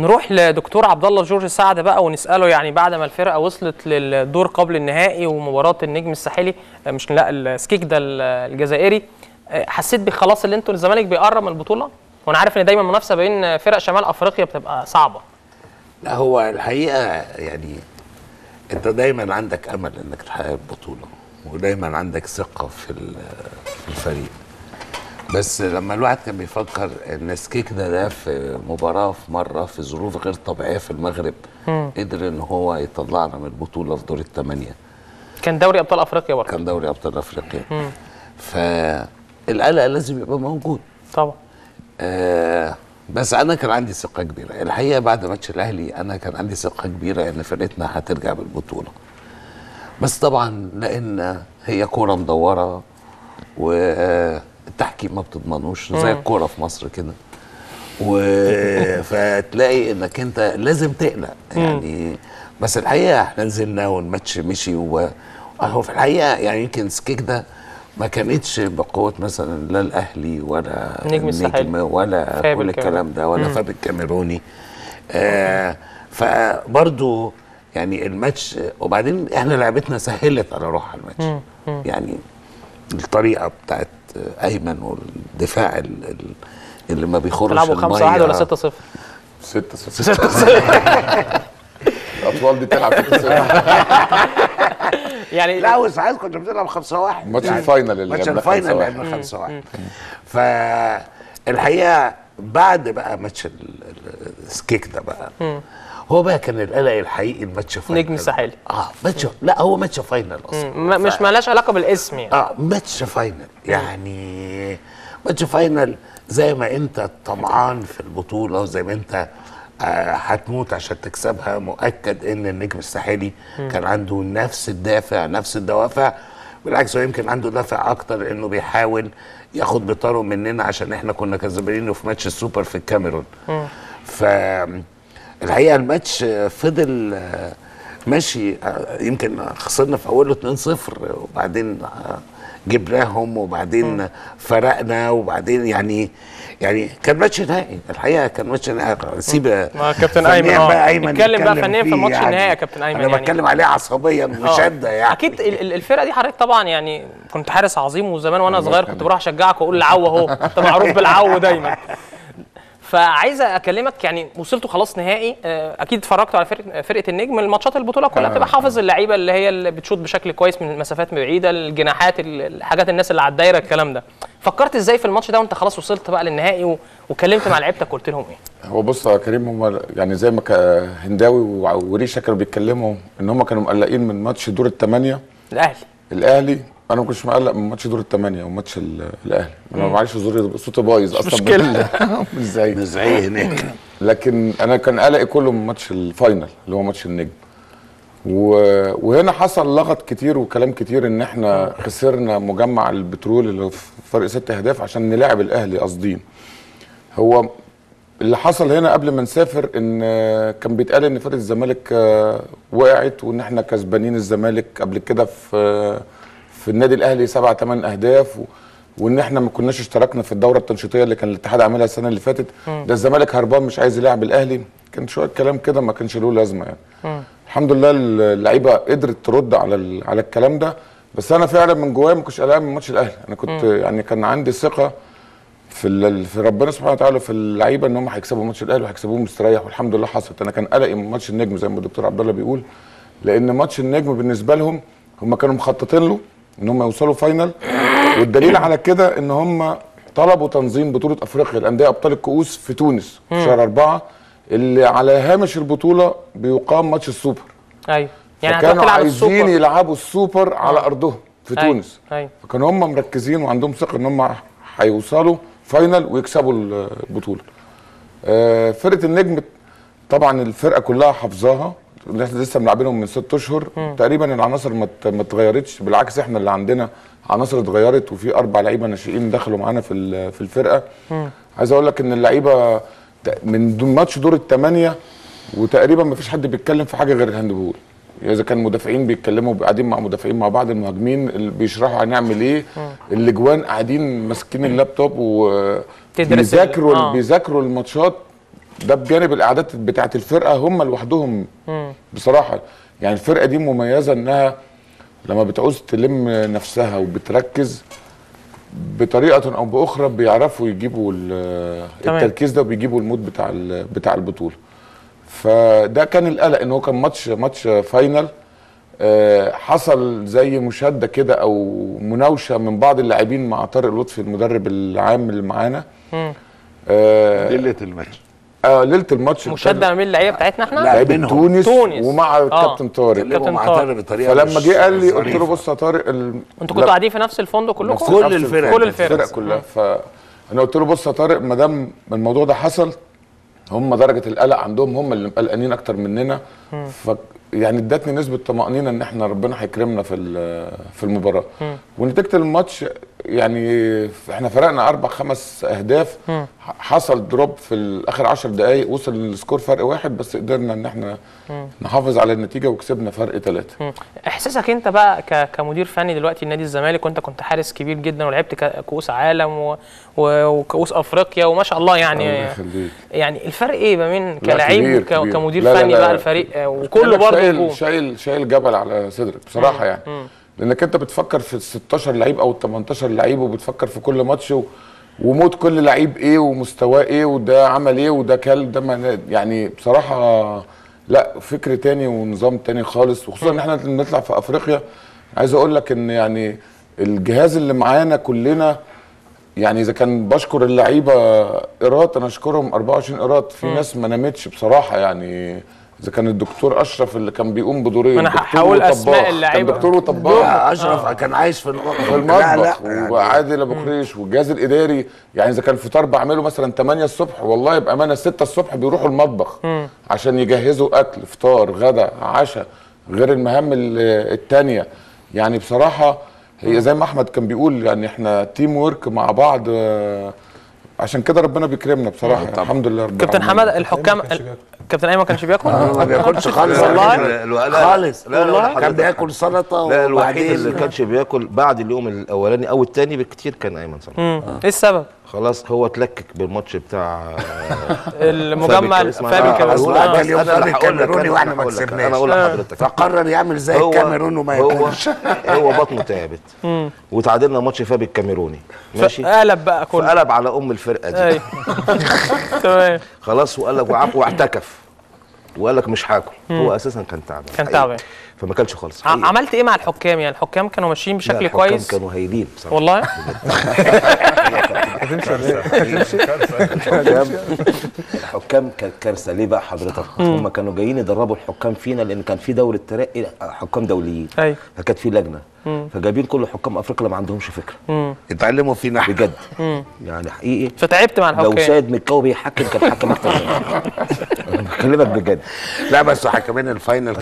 نروح لدكتور عبد الله جورج سعد بقى ونساله، يعني بعد ما الفرقه وصلت للدور قبل النهائي ومباراه النجم الساحلي مش لا السكيك ده الجزائري، حسيت بخلاص اللي انتوا الزمالك بيقرب من البطوله؟ وانا عارف ان دايما المنافسه بين فرق شمال افريقيا بتبقى صعبه. لا هو الحقيقه يعني انت دايما عندك امل انك تحقق البطوله، ودايما عندك ثقه في الفريق. بس لما الواحد كان بيفكر ان سكيك ده في مباراه في مره في ظروف غير طبيعيه في المغرب قدر ان هو يطلعنا من البطوله في دور الثمانيه. كان دوري ابطال افريقيا برضه. كان دوري ابطال افريقيا. فالقلق لازم يبقى موجود طبعا. بس انا كان عندي ثقه كبيره الحقيقه بعد ماتش الاهلي. انا كان عندي ثقه كبيره ان فرقتنا هترجع بالبطوله. بس طبعا لان هي كوره مدوره والتحكيم ما بتضمنوش زي الكوره في مصر كده، فتلاقي انك انت لازم تقلق يعني. بس الحقيقه احنا نزلنا والماتش مشي، وهو في الحقيقه يعني يمكن سكيك ده ما كانتش بقوه مثلا لا الاهلي ولا النجم ولا كل الكلام ده ولا فاب الكاميروني. فبرضو يعني الماتش، وبعدين احنا لعبتنا سهلت على روحها الماتش. يعني الطريقه بتاعت ايمن والدفاع اللي ما بيخرجش تلعبوا 5-1 ولا 6-0؟ 6-0 الاطفال دي تلعب 6-0 يعني لا وساعات كنا بنلعب 5-1 ماتش يعني الفاينل ماتش الفاينل لعبنا 5-1. فالحقيقه بعد بقى ماتش السكيك ده بقى هو بقى كان القلق الحقيقي الماتش فاينل. نجم الساحلي ماتش، لا هو ماتش فاينل اصلا مش مالهاش علاقه بالاسم يعني. ماتش فاينل يعني ماتش فاينل زي ما انت طمعان في البطوله وزي ما انت هتموت عشان تكسبها. مؤكد ان النجم الساحلي كان عنده نفس الدافع نفس الدوافع، بالعكس هو يمكن عنده دافع اكتر انه بيحاول ياخد بطاره مننا عشان احنا كنا كسبانينه في ماتش السوبر في الكاميرون. فالحقيقه الماتش فضل ماشي، يمكن خسرنا في اوله 2-0 وبعدين جبناهم وبعدين فرقنا وبعدين يعني كان ماتش نهائي. الحقيقه كان ماتش نهائي. سيب كابتن ايمن نتكلم بقى فنيا في ماتش النهائي يا كابتن ايمن. انا بتكلم عليه عصبيا مشده يعني. اكيد الفرقه دي حضرتك طبعا يعني كنت حارس عظيم، وزمان وانا صغير كنت بروح اشجعك واقول العو اهو، كنت معروف بالعو دايما. فعايز اكلمك يعني وصلتوا خلاص نهائي، اكيد اتفرجتوا على فرقه النجم. الماتشات البطوله كلها بتبقى حافظ اللعيبه اللي هي اللي بتشوط بشكل كويس من مسافات بعيده، الجناحات، الحاجات، الناس اللي على الدايره، الكلام ده. فكرت ازاي في الماتش ده وانت خلاص وصلت بقى للنهائي وكلمت مع لعيبتك قلت لهم ايه؟ هو بص يا كريم، هم يعني زي ما هنداوي وريشه كانوا بيتكلموا ان هم كانوا مقلقين من ماتش دور الثمانيه الاهلي. انا ما كنتش مقلق من ماتش دور الثمانيه وماتش الاهلي. انا معلش صوتي بايظ اصلا مشكله مش زي هناك. لكن انا كان قلقي كله من ماتش الفاينل اللي هو ماتش النجم. وهنا حصل لغط كتير وكلام كتير ان احنا خسرنا مجمع البترول اللي في فرق 6 اهداف عشان نلاعب الاهلي قاصدين. هو اللي حصل هنا قبل ما نسافر ان كان بيتقال ان فرقه الزمالك وقعت وان احنا كسبانين الزمالك قبل كده في النادي الاهلي 7-8 اهداف، وان احنا ما كناش اشتركنا في الدوره التنشيطيه اللي كان الاتحاد عاملها السنه اللي فاتت. ده الزمالك هربان مش عايز يلاعب الاهلي. كان شويه كلام كده ما كانش له لازمه يعني. الحمد لله اللعيبه قدرت ترد على الكلام ده. بس انا فعلا من جوايا ما كنتش قلقان من ماتش الاهلي. انا كنت يعني كان عندي ثقه في ربنا سبحانه وتعالى في اللعيبه ان هم هيكسبوا ماتش الاهلي وهيكسبوه مستريح، والحمد لله حصلت. انا كان قلقي من ماتش النجم زي ما الدكتور عبد الله بيقول، لان ماتش النجم بالنسبه لهم هم كانوا مخططين له ان هم يوصلوا فاينل، والدليل على كده ان هم طلبوا تنظيم بطوله افريقيا الانديه ابطال الكؤوس في تونس في شهر 4، اللي على هامش البطوله بيقام ماتش السوبر. ايوه يعني كانوا عايزين يلعبوا السوبر على ارضهم في تونس. فكانوا هم مركزين وعندهم ثقه ان هم هيوصلوا فاينل ويكسبوا البطوله. فرقه النجم طبعا الفرقه كلها حافظاها، احنا لسه بنلعبينهم من 6 اشهر تقريبا. العناصر ما اتغيرتش، بالعكس احنا اللي عندنا عناصر اتغيرت، وفي 4 لعيبه ناشئين دخلوا معانا في الفرقه. عايز اقول لك ان اللعيبه من ماتش دور الثمانيه وتقريبا ما فيش حد بيتكلم في حاجه غير الهاندبول. اذا كان مدافعين بيتكلموا قاعدين مع مدافعين مع بعض، المهاجمين اللي بيشرحوا هنعمل ايه، الاجوان قاعدين ماسكين اللابتوب وبيذاكروا الماتشات ده بجانب الاعداد بتاعه الفرقه هم لوحدهم بصراحه. يعني الفرقه دي مميزه انها لما بتعوز تلم نفسها وبتركز بطريقه او باخرى بيعرفوا يجيبوا التركيز ده وبيجيبوا المود بتاع البطوله. فده كان القلق ان هو كان ماتش فاينل. حصل زي مشاده كده او مناوشه من بعض اللاعبين مع طارق لطفي المدرب العام اللي معانا ليله الماتش. ليله الماتش مشاده ما بين اللعيبه بتاعتنا احنا، لعيبه تونس ومع الكابتن طارق. فلما جه قال لي قلت له بص يا طارق انتوا كنتوا قاعدين في نفس الفندق كلكم؟ كل الفرق كلها. فانا قلت له بص يا طارق ما دام الموضوع ده حصل هم درجه القلق عندهم هم اللي قلقانين اكتر مننا. يعني ادتني نسبه طمانينه ان احنا ربنا هيكرمنا في المباراه. ونتيجه الماتش يعني احنا فرقنا 4-5 اهداف. حصل دروب في اخر 10 دقائق وصل السكور فرق 1 بس قدرنا ان احنا نحافظ على النتيجه وكسبنا فرق 3. احساسك انت بقى كمدير فني دلوقتي لنادي الزمالك، وانت كنت حارس كبير جدا ولعبت كؤوس عالم وكؤوس افريقيا وما شاء الله يعني الفرق ايه ما بين كلاعب كمدير فني بقى الفريق وكله برضه شايل جبل على صدرك بصراحه. يعني لانك انت بتفكر في ال 16 لعيب او ال 18 لعيب وبتفكر في كل ماتش وموت كل لعيب ايه ومستواه ايه وده عمل ايه وده ده يعني بصراحه لا فكر تاني ونظام تاني خالص. وخصوصا ان احنا بنطلع في افريقيا. عايز اقول لك ان يعني الجهاز اللي معانا كلنا يعني اذا كان بشكر اللعيبه ايراد انا اشكرهم 24 ايراد. في ناس ما نامتش بصراحه. يعني اذا كان الدكتور اشرف اللي كان بيقوم بدورين انا هحاول اسماء اللعيبه. كان دكتور وطباخ. اشرف كان عايش في المطبخ وعادل ابو قريش والجهاز الاداري. يعني اذا كان فطار بعمله مثلا 8 الصبح والله بامانه 6 الصبح بيروحوا المطبخ عشان يجهزوا اكل فطار غدا عشاء غير المهام الثانيه. يعني بصراحه هي زي ما احمد كان بيقول يعني احنا تيم وورك مع بعض. عشان كده ربنا بيكرمنا بصراحه. الحمد لله رب كابتن حماده الحكام كابتن ايمن ما كانش بياكل؟ ما بياكلش خالص والله خالص. لا كان بياكل سلطه. لا الوحيد اللي كانش بياكل بعد اليوم الاولاني او الثاني بالكتير كان ايمن صلاح. ايه السبب؟ خلاص هو اتلكك بالماتش بتاع المجمع فابي الكاميروني واحنا ما كسبناش. انا اقول لحضرتك فقرر يعمل زي الكاميرون وما ياكلش. هو بطنه تعبت وتعادلنا ماتش فابي الكاميروني ماشي. قلب بقى كله قلب على الفرقه دي. تمام خلاص وقال لك واعتكف وقال لك مش هاكل. هو اساسا كان تعبان فما كانش خالص. عملت ايه مع الحكام؟ يعني الحكام كانوا ماشيين بشكل كويس؟ الحكام كانوا هايلين بصراحه والله. الحكام كانت كارثه. ليه بقى حضرتك؟ هم كانوا جايين يدربوا الحكام فينا لان كان في دوره ترقي حكام دوليين. فكانت في لجنه فجايبين كل حكام افريقيا اللي ما عندهمش فكره يتعلموا فينا بجد. يعني حقيقي فتعبت مع الحكام. لو سيد مكاوي بيحكم كان حكم اكتر مني. بكلمك بجد. لا بس حكمين الفاينل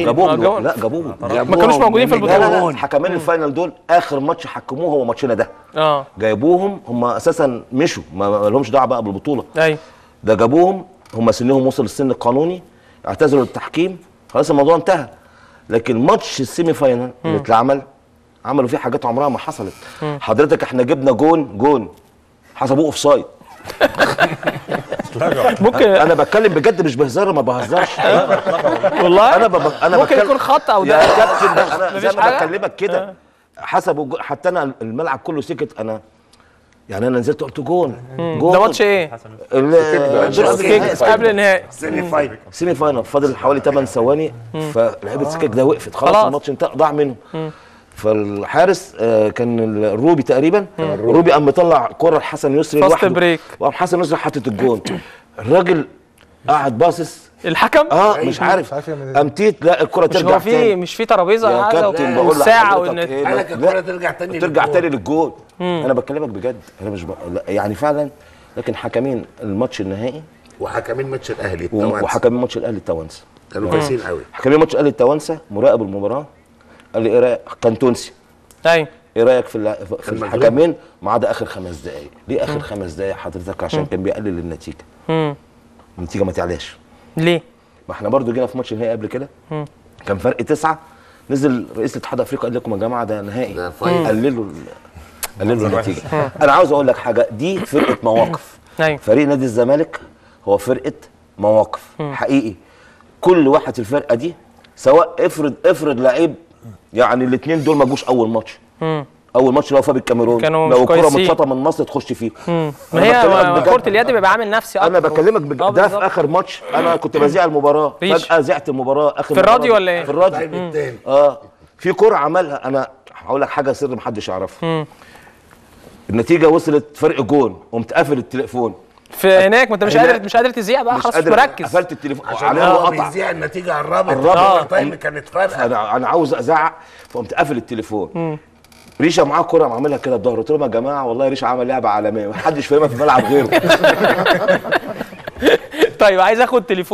جابوهم. لا جابوهم ما كانوش موجودين في البطوله. لا حكمين الفاينل دول اخر ماتش حكموه هو ماتشنا ده. جايبوهم هم اساسا مشوا ما لهمش دعوه بقى بالبطوله. ده جابوهم هم سنهم وصل السن القانوني اعتزلوا التحكيم خلاص الموضوع انتهى. لكن ماتش السيمي فاينل اللي اتعمل عملوا فيه حاجات عمرها ما حصلت. حضرتك احنا جبنا جون حسبوه اوف سايد. ممكن انا بتكلم بجد مش بهزر ما بهزرش والله. انا ممكن يكون خط او ده يا كابتن انا زي ما بكلمك كده حسبوا حتى انا الملعب كله سكت. انا نزلت قلت جون. ده ماتش ايه؟ قبل النهائي سيمي فاينل فاضل حوالي 8 ثواني فلعيبه السكك ده وقفت خلاص الماتش انتهى ضاع منه. فالحارس كان الروبي تقريبا. الروبي قام مطلع كره لحسن يسري لوحده وقام حسن يسري حاطط الجون. الراجل قاعد باصص الحكم مش عارف امتيت لا الكره ترجع تاني. مش في ترابيزه يا كابتن بقول لك ساعه قالك الكره ترجع تاني للجول. انا بكلمك بجد انا مش يعني فعلا. لكن حكمين الماتش النهائي وحكمين ماتش الاهلي وحكمين ماتش الاهلي التوانسه كانوا كويسين قوي. حكمين ماتش الاهلي التوانسه مراقب المباراه قال لي ايه رايك كان تونسي. ايه رايك في الحكمين ما عدا اخر 5 دقائق. ليه اخر 5 دقائق حضرتك؟ عشان كان بيقلل النتيجه. النتيجه ما تعلاش. ليه؟ ما احنا برضو جينا في ماتش النهائي قبل كده كان فرق 9 نزل رئيس الاتحاد الافريقي قال لكم يا جماعه ده نهائي قللوا النتيجه. انا عاوز اقول لك حاجه دي فرقه مواقف. فريق نادي الزمالك هو فرقه مواقف حقيقي. كل واحد في الفرقه دي سواء افرض لعيب، يعني الاثنين دول ما جوش اول ماتش. اول ماتش اللي هو فاب الكاميرون لو الكره متشاطه من مصر تخش فيه. ما هي كره اليد بيبقى عامل نفسي اكتر. انا بكلمك ده في اخر ماتش انا كنت بذيع المباراه، فجاه ذعت المباراه اخر في الراديو ولا ايه؟ في الراديو. في كره عملها، انا هقول لك حاجه سر محدش يعرفها. النتيجه وصلت فرق جون، قمت قافل التليفون في هناك. ما انت مش قادر تذيع بقى، خلاص مركز. قفلت التليفون عشان هو بيذيع النتيجه قربت التايم كانت فارقه. انا عاوز ازعق، فقمت قافل التليفون. ريشه معاه كوره عاملها كده بظهره، قلت لهم يا جماعه والله ريشه عمل لعبه عالميه محدش فاهمها في الملعب غيره. طيب عايز اخد تليفون.